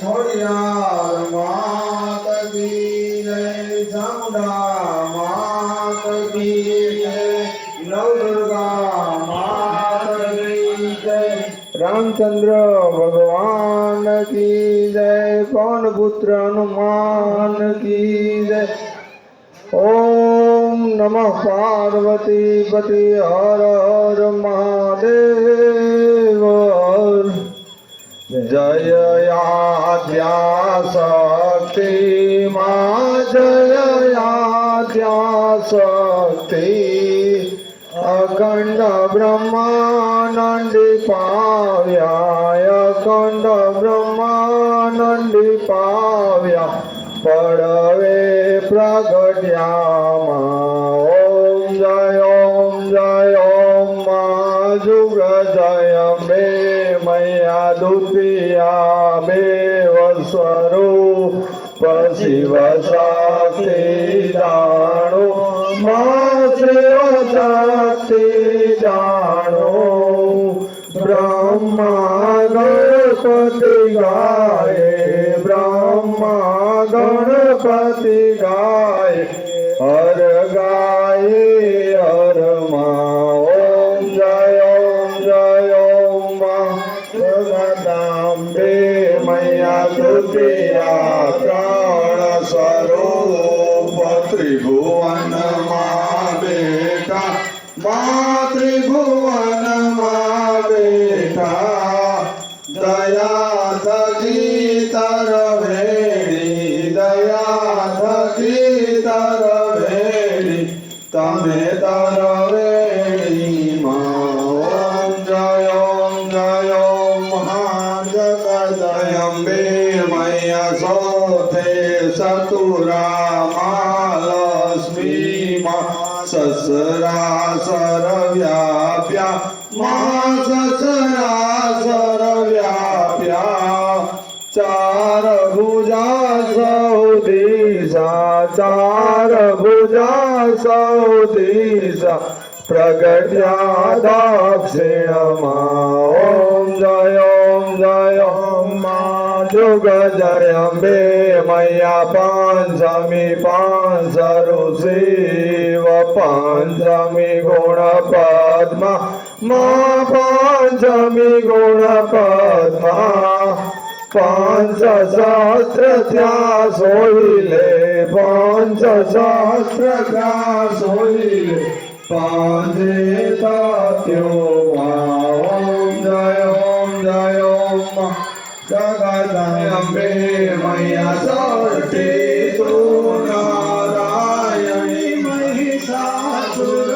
ખોડિયાર માત કી જય, ચામુંડા માત કી જય, નવદુર્ગા માત કી જય, રામચંદ્ર ભગવાન કી જય, પવનપુત્ર હનુમાન કી જય। ओम नमः पार्वती पति हर हर महादेव। जय आद्या शक्ति माँ, जय आद्या शक्ति, अखंड ब्रह्मानंदी पाव्या, अखंड ब्रह्मानंदी पाव्या, पड़वे प्रगट्यामा। ओम जय ओम माँ जुग जय मे मैया दुतिया देव स्वरूप शिव शक्ति जानो, माँ शिव शक्ति जानो। ब्रह्मा गणपति गाए, ब्रह्मा गणपति गाए, हर गाए हर माँ। ओम जय ओम माँ जगदम्बे मैया दुतिया प्राण स्वरूप त्रिभुवन माँ बेटा, माँ त्रिभुवन माँ बेटा। दया थकी तरवेणी, दया थकी तरवेणी, तमे तरवेणी माँ। ओम जय ओम महाजगदम्बे मैया सौथे सतुरा माँ लक्ष्मी माँ, ससरासर व्याप्या माँ, ससरासर व्याप्या। चार भुजा सौ दिशा, चार भुजा सौ दिशा, प्रगट्या दक्षिण माँ। ओम जय ओम माँ जुग जय अम्बे मैया पंचमी पांचरु शिव, पंचमी गुण पद्मा माँ, पंचमी गुण पद्मा। पंच सहस्र त्या सोहिले, पंच सहस्र त्या सोहिले, पांचे तात्यो माँ। ओम जय ओम माँ जगदम्बे मैया षष्ठी तु नारायणी महिषासुर